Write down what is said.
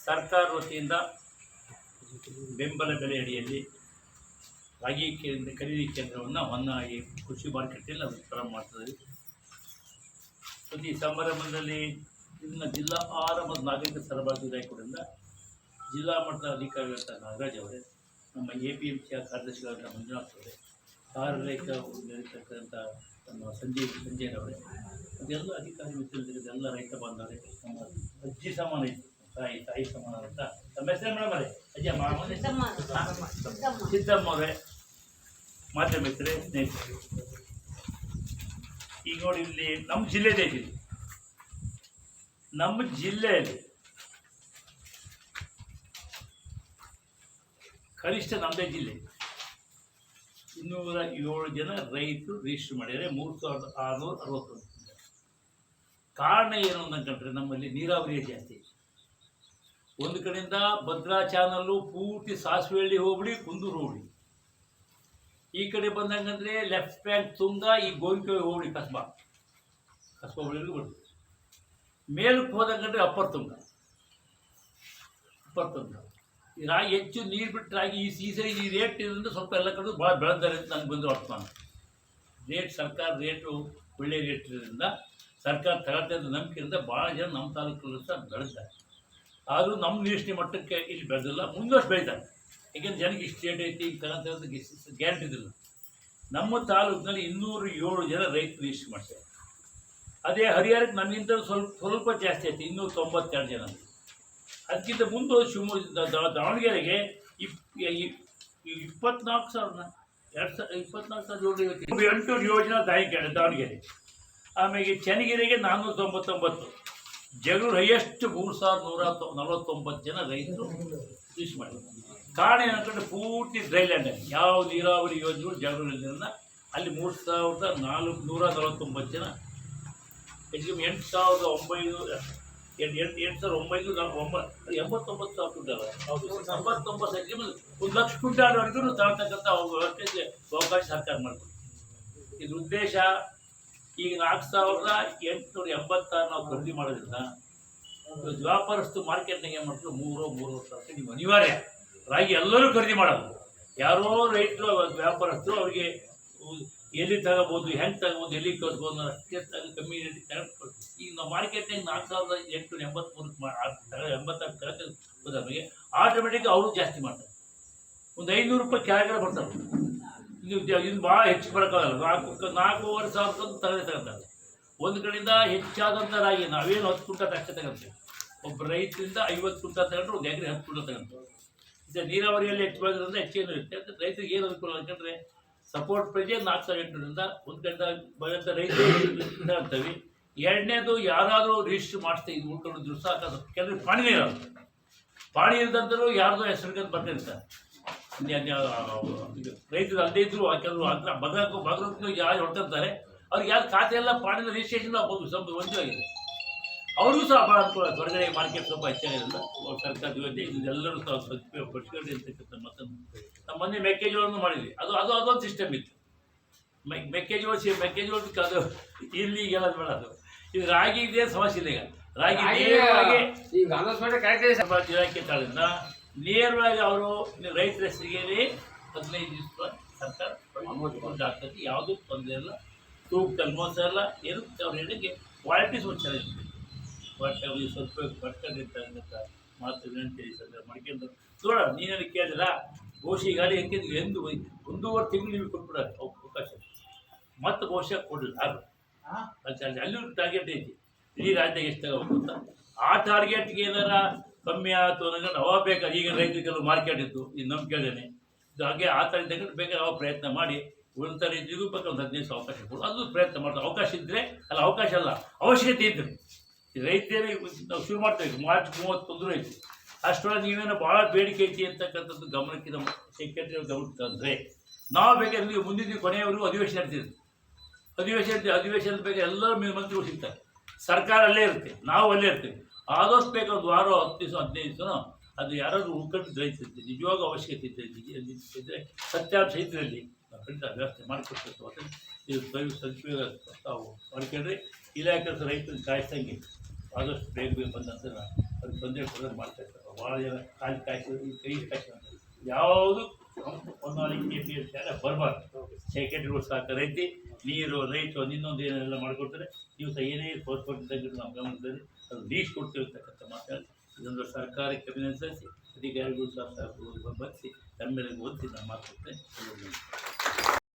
ಸರ್ಕಾರ ವತಿಯಿಂದ ಬೆಂಬಲ ಬೆಲೆ ಅಡಿಯಲ್ಲಿ ರಾಗಿ ಖರೀದಿ ಕೇಂದ್ರವನ್ನು ಹೊನ್ನಾಗಿ ಕೃಷಿ ಮಾರ್ಕೆಟಲ್ಲಿ ಅದು ಪ್ರಾರಂಭ ಮಾಡ್ತಿದ್ದೀವಿ. ಪ್ರತಿ ಸಮಾರಂಭದಲ್ಲಿ ಇನ್ನು ಜಿಲ್ಲಾ ಆಹಾರ ಮತ್ತು ನಾಗರಿಕ ಸರಬರಾಜು ಇಲಾಖೆಯಿಂದ ಜಿಲ್ಲಾ ಮಟ್ಟದ ಅಧಿಕಾರಿಗಳಂತ ನಾಗರಾಜ್ ಅವರೇ, ನಮ್ಮ APMCಯ ಕಾರ್ಯದರ್ಶಿಗಳಂತ ಮಂಜುನಾಥ್ ಅವರೇ, ಕಾರ್ಯರೇಖ ಇರತಕ್ಕಂಥ ನಮ್ಮ ಸಂಜಯರವರೇ, ಅದೆಲ್ಲ ಅಧಿಕಾರಿ ಮಿತ್ರರಿದ್ದಾರೆ, ಎಲ್ಲ ರೈತ ಬಾಂಧವರೇ, ನಮ್ಮ ಅಜ್ಜಿ ಸಮಾನ ಇತ್ತು, ತಾಯಿ ಸಮಾನ ಅಂತ ನಮ್ಮ ಹೆಸರು ಮೇಡಮ್ ಅವರೇ, ಅಜ್ಜ ಮಾಮೂಲಿ ಸಿದ್ದಮ್ಮ ಅವರೇ, ಮಾಧ್ಯಮ ಮಿತ್ರರೇ, ಸ್ನೇಹಿತರೆ. ಈಗ ನೋಡಿ, ಇಲ್ಲಿ ನಮ್ಮ ಜಿಲ್ಲೆದೇ ಇದೆ. ನಮ್ಮ ಜಿಲ್ಲೆಯಲ್ಲಿ ಕನಿಷ್ಠ ನಮ್ಮದೇ ಜಿಲ್ಲೆ 207 ಜನ ರೈತರು ರಿಜಿಸ್ಟರ್ ಮಾಡಿದರೆ 3661. ಕಾರಣ ಏನು ಅಂತಂದ್ರೆ ನಮ್ಮಲ್ಲಿ ನೀರಾವರಿ ಜಾಸ್ತಿ. ಒಂದು ಕಡೆಯಿಂದ ಭದ್ರಾ ಚಾನಲ್ಲು ಪೂರ್ತಿ ಸಾಸಿವೆಹಳ್ಳಿ ಹೋಬಳಿ, ಕುಂದೂರು ಹೋಬಳಿ. ಈ ಕಡೆ ಬಂದಂಗಂದ್ರೆ ಲೆಫ್ಟ್ ಬ್ಯಾಂಕ್ ತುಂಗ, ಈ ಗೋರಿಕೆ ಹೋಬಳಿ ಕಸ್ಬಾ ಹೋಬಳಿಗೂ ಬರ್ತದೆ. ಮೇಲಕ್ಕೆ ಹೋದಂಗಂದ್ರೆ ಅಪ್ಪರ್ ತುಂಗ. ಈ ರಾಗಿ ಹೆಚ್ಚು ನೀರು ಬಿಟ್ಟು ರಾಗಿ ಈ ಸರಿ ಈ ರೇಟ್ ಇರೋದ್ರಿಂದ ಸ್ವಲ್ಪ ಎಲ್ಲ ಕಡೆ ಭಾಳ ಬೆಳೆದಾರೆ ಅಂತ ನನಗೆ ಬಂದು ಅರ್ಥಮಾನ. ರೇಟ್ ಸರ್ಕಾರ ರೇಟು ಒಳ್ಳೆ ರೇಟ್ ಇರೋದ್ರಿಂದ ಸರ್ಕಾರ ತಗೊಳ್ತಾ ಇದ್ದ ನಂಬಿಕೆಯಿಂದ ಭಾಳ ಜನ ನಮ್ಮ ತಾಲೂಕಲ್ಲೂ ಸಹ ಬೆಳೆದ್ದಾರೆ. ಆದರೂ ನಮ್ಮ ನಿರೀಕ್ಷೆ ಮಟ್ಟಕ್ಕೆ ಇಲ್ಲಿ ಬೆಳೆದಿಲ್ಲ, ಮುಂದಷ್ಟು ಬೆಳೀತಾರೆ. ಯಾಕೆಂದ್ರೆ ಜನಕ್ಕೆ ಇಷ್ಟು ರೇಟ್ ಐತಿ, ಈಗ ತಗೊಳ್ತಾ ಗ್ಯಾರಂಟಿ ಇದಿಲ್ಲ. ನಮ್ಮ ತಾಲೂಕಿನಲ್ಲಿ 207 ಜನ ರೈತರು ರಿಜಿಸ್ಟರ್ ಮಾಡ್ತಾರೆ. ಅದೇ ಹರಿಹರಕ್ಕೆ ನಮಗಿಂತ ಸ್ವಲ್ಪ ಜಾಸ್ತಿ ಆಯ್ತು, 292 ಜನ. ಅದಕ್ಕಿಂತ ಮುಂದೆ ಶಿವಮೊಗ್ಗ ದಾವಣಗೆರೆಗೆ 24,000 8 ಯೋಜನಾ ದಾವಣಗೆರೆ. ಆಮೇಲೆ ಚನ್ನಗಿರಿಗೆ 499, ಜಗಳೂರು ಹೈಯೆಸ್ಟ್ 3,149 ಜನ ರೈತರು ಕೃಷಿ ಮಾಡಿದ್ದಾರೆ. ಕಾರಣ ಏನಂತಂದರೆ ಪೂರ್ತಿ ಡ್ರೈಲ್ಯಾಂಡ್, ಯಾವ ನೀರಾವರಿ ಯೋಜನೆಗಳು ಜಗಳೂರಿನ ಅಲ್ಲಿ 3,449 ಜನ, ಹೆಚ್ಚು 8,989 ಕ್ವಿಂಟಾಲ್, ಹೌದು 99 1 ಲಕ್ಷ ಕ್ವಿಂಟಾಲ್ವರೆಗೂ ತಗೊಳ್ತಕ್ಕಂಥ ಅವಕಾಶ ಸರ್ಕಾರ ಮಾಡ್ತಾರೆ. ಇದ್ರ ಉದ್ದೇಶ ಈಗ 4,886 ನಾವು ಖರೀದಿ ಮಾಡೋದ್ರಿಂದ ವ್ಯಾಪಾರಸ್ತು ಮಾರ್ಕೆಟ್ನಾಗ ಏನು ಮಾಡ್ತಾರೆ 3-3.5% ನೀವು ಅನಿವಾರ್ಯ. ರಾಗಿ ಎಲ್ಲರೂ ಖರೀದಿ ಮಾಡೋದು. ಯಾರೋ ರೈತರು ವ್ಯಾಪಾರಸ್ಥರು ಅವ್ರಿಗೆ ಎಲ್ಲಿ ತಗೋಬೋದು, ಹೆಂಗೆ ತಗೋಬೋದು, ಎಲ್ಲಿ ಕಳ್ಸ್ಬೋದು ಅಷ್ಟೇ ಕಮ್ಮಿ ರೇಟಿಗೆ ತಗೊಂಡು. ಈಗ ನಾವು ಮಾರ್ಕೆಟ್ನಾಗ 4,886 ತಗೋದ್ರೆ ಆಟೋಮೆಟಿಕ್ ಅವರು ಜಾಸ್ತಿ ಮಾಡ್ತಾರೆ. ಒಂದು 500 ರೂಪಾಯಿ ಕೆಳಗಡೆ ಬರ್ತಾರೆ. ಇದು ಭಾಳ ಹೆಚ್ಚು ಬರೋಕ್ಕಾಗಲ್ಲ. 4,500 ತಗೊಳ್ತಾರೆ. ಒಂದು ಕಡೆಯಿಂದ ಹೆಚ್ಚಾದಂಥ ರಾಗಿ ನಾವೇನು 10 ಕ್ವಿಂಟಾಲ್ ಅಷ್ಟೇ ತಗೊಳ್ತೇವೆ. ಒಬ್ಬ ರೈತರಿಂದ 50 ಕ್ವಿಂಟಾಲ್ ತಗೊಂಡ್ರೆ ಒಂದು ಎಕರೆ 10 ಕ್ವಿಂಟಾಲ್ ತಗೊಳ್ತೇವೆ. ಇದು ನೀರಾವರಿಯಲ್ಲಿ ಹೆಚ್ಚು ಬೆಳೆದ್ರಿಂದ ಹೆಚ್ಚೇನು ಇರುತ್ತೆ. ರೈತರಿಗೆ ಏನು ಅನುಕೂಲ ಅಂತಂದರೆ ಸಪೋರ್ಟ್ ಪ್ರೈಜೇ 4,800ರಿಂದ ಒಂದು ಕಡೆಯಿಂದ ಬೆಳೆದ ರೈತರು ತಗೊಳ್ತೇವೆ. ಎರಡನೇದು, ಯಾರಾದರೂ ರಿಜಿಸ್ಟರ್ ಮಾಡಿಸ್ತಾ ಇದು ಉಳ್ಕೊಂಡಿದ್ರು ಸಾಕು. ಕೆಲವರು ಪಾಣಿನೇ ಇರೋದು, ಪಾಣಿ ಇಲ್ದಂತರೂ ಯಾರ್ದೋ ಹೆಸರಿಗೆ ಬರ್ತಿರ್ತಾರೆ. ರೈತರು ಅಲ್ಲದೇ ಇದ್ರು ಕೆಲವರು ಬಗ್ರಕ್ಕೂ ಯಾರು ಹೊಡ್ತಿರ್ತಾರೆ. ಅವ್ರಿಗೆ ಯಾರು ಖಾತೆ ಎಲ್ಲ ಪಾಣಿನ ರಿಜಿಸ್ಟ್ರೇಷನ್ ಆಗ್ಬೋದು, ಸ್ವಲ್ಪ ಒಂದಾಗಿದೆ. ಅವ್ರಿಗೂ ಸಹ ಭಾಳ ಅನುಕೂಲ. ಹೊರಗಡೆ ಮಾರ್ಕೆಟ್ ಸ್ವಲ್ಪ ಹೆಚ್ಚಾಗಿರಲ್ಲ. ಸರ್ಕಾರ ಯೋಜನೆ ಇದೆಲ್ಲರೂ ಸಹ ಪಡಿಸ್ಕೊಂಡು ಇರ್ತಕ್ಕಂಥ ಮತ್ತೊಂದು ನಮ್ಮ ಮೊನ್ನೆ ಮೆಕ್ಕೆಜೋಳವನ್ನು ಮಾಡಿದ್ವಿ. ಅದೊಂದು ಸಿಸ್ಟಮ್ ಇತ್ತು. ಮೆಕ್ಕೆಜೋಳ ಅದು ಇಲ್ಲಿಗೆಲ್ಲ ಬೆಳೋದು. ಇದು ರಾಗಿ ಇದೆ ಸಮಸ್ಯೆ ಇಲ್ಲ. ಈಗ ರಾಗಿ ಇಲಾಖೆ ತಾಳಿಂದ ನೇರವಾಗಿ ಅವರು ರೈತರ ಹೆಸರಿಗೆ 15 ದಿವಸ ಸರ್ಕಾರ ಅಮೌಂಟ್ ಆಗ್ತದೆ. ಯಾವುದೂ ತೊಂದರೆ ಇಲ್ಲ. ತೂಕದಲ್ಲಿ ಮೋಸ ಇಲ್ಲ. ಏನು ಅವ್ರು ಹೇಳಿಕೆ ಕ್ವಾಲಿಟಿ ಸ್ವಲ್ಪ ಚೆನ್ನಾಗಿರ್ತದೆ. ಬಟ್ ಅವ್ರಿಗೆ ಸ್ವಲ್ಪ ಬರ್ಕೊಂಡಿರ್ತಕ್ಕಂಥ ಮಾತು ವಿನಂತಿ ಮಾಡ್ಕೊಂಡು ನೋಡ. ನೀನಲ್ಲಿ ಕೇಳಿಲ್ಲ ಬಹುಶಃ ಈ ಗಾಡಿ ಯಾಕೆಂದ್ರೆ 1.5 ತಿಂಗಳು ನಿಮಗೆ ಕೊಟ್ಬಿಡೋದು ಅವಕಾಶ, ಮತ್ತು ಬಹುಶಃ ಕೊಡಲಿಲ್ಲ. ಅಲ್ಲೂ ಟಾರ್ಗೆಟ್ ಐತಿ. ಇಡೀ ರಾಜ್ಯದಾಗ ಎಷ್ಟು ತಗೋಬೇಕು ಅಂತ. ಆ ಟಾರ್ಗೆಟ್ಗೆ ಏನಾರ ಕಮ್ಮಿ ಆಯಿತು ಅನ್ನೋದು ಅವಾಗ ಬೇಕಾದ್ರೆ ಈಗ ರೈತರಿಗೆಲ್ಲ ಮಾರ್ಕೆಟ್ ಇತ್ತು, ಇದು ನಮ್ಮ ಕೇಳೇನೆ. ಇದು ಹಾಗೆ ಆ ಥರ ಇದ್ದಾಗ ಬೇಕಾದ್ರೆ ಅವಾಗ ಪ್ರಯತ್ನ ಮಾಡಿ ಉಳಿದ ರೈತರಿಗೂ ಬೇಕಾದ್ರೆ ಒಂದು 15 ದಿವಸ ಅವಕಾಶ ಕೊಡು. ಅದು ಪ್ರಯತ್ನ ಮಾಡ್ತಾರೆ. ಅವಕಾಶ ಇದ್ದರೆ ಅಲ್ಲ, ಅವಕಾಶ ಅಲ್ಲ, ಅವಶ್ಯಕತೆ ಇದ್ದರೆ ರೈತರೇ ನಾವು ಶುರು ಮಾಡ್ತೇವೆ. ಮಾರ್ಚ್ 31 ಐತಿ. ಅಷ್ಟರೊಳಗೆ ನೀವೇನೋ ಭಾಳ ಬೇಡಿಕೆ ಐತಿ ಅಂತಕ್ಕಂಥದ್ದು ಗಮನಕ್ಕೆ ನಮ್ಮ ಸೆಕ್ರೆಟರಿ ಗಮನಕ್ಕೆ ತಂದರೆ ನಾವು ಬೇಕಾದ್ರೆ ಮುಂದಿನ ಕೊನೆಯವರೆಗೂ ಅಧಿವೇಶನ ಇರ್ತೀವಿ. ಅಧಿವೇಶನದ ಬೇಕಾದ್ರೆ ಎಲ್ಲರೂ ಮಂತ್ರಿಗಳು ಸಿಗ್ತಾರೆ. ಸರ್ಕಾರ ಅಲ್ಲೇ ಇರುತ್ತೆ, ನಾವು ಅಲ್ಲೇ ಇರ್ತೀವಿ. ಆದಷ್ಟು ಬೇಕಾದ ಒಂದು ವಾರ 10 ದಿವಸ 15 ದಿವಸನೋ ಅದು ಯಾರಾದರೂ ಉಳ್ಕೊಂಡು ರೈತರಿರ್ತೀವಿ. ನಿಜವಾಗ ಅವಶ್ಯಕತೆ ಇದ್ದರೆ ಸತ್ಯಾಂಶ ಇದರಲ್ಲಿ ಖಂಡಿತ ವ್ಯವಸ್ಥೆ ಮಾಡಿಕೊಡ್ಬೇಕು. ಇದು ಸದುಪಯೋಗ ತಾವು ಮಾಡ್ಕೊಂಡ್ರೆ ಇಲಾಖೆ ರೈತರಿಗೆ ಕಾಯಿಸಂಗೆ ಆದಷ್ಟು ಬೇಗ ಬಂದಂತ ಅವ್ರಿಗೆ ತೊಂದರೆ ಕೊಡೋದು ಮಾಡ್ತಾ ಇರ್ತಾರೆ. ಭಾಳ ಜನ ಕಾಲು ಕಾಯ್ಸು ಕೈ ಕಾಯ್ಸು ಅಂತ ಯಾವುದು ಹೊನ್ನಾಳಿ KPMC ಬರಬಾರ್ದು. ಸೆಕ್ರೆಟರಿಗಳು ಸಹಕರೈತಿ ನೀರು ರೈತ ಇನ್ನೊಂದು ಏನೆಲ್ಲ ಮಾಡಿಕೊಡ್ತಾರೆ. ನೀವು ಸಹ ಏನೇ ತೋರಿಸ್ಕೊಟ್ಟಿದ್ದಾಗ ನಾವು ಗಮನಿಸಿದ್ರೆ ಅದು ಲೀಸ್ಟ್ ಕೊಡ್ತಿರ್ತಕ್ಕಂಥ ಮಾತಾಡಿ ಇದೊಂದು ಸರ್ಕಾರಕ್ಕೆ ಅಭಿನಂದಿಸಿ ಅಧಿಕಾರಿಗಳು ಸಹ ಬಂಧಿಸಿ ತಮ್ಮೆಲ್ಲರಿಗೂ ಓದಿಸಿ ನಾನು ಮಾತುಕತೆ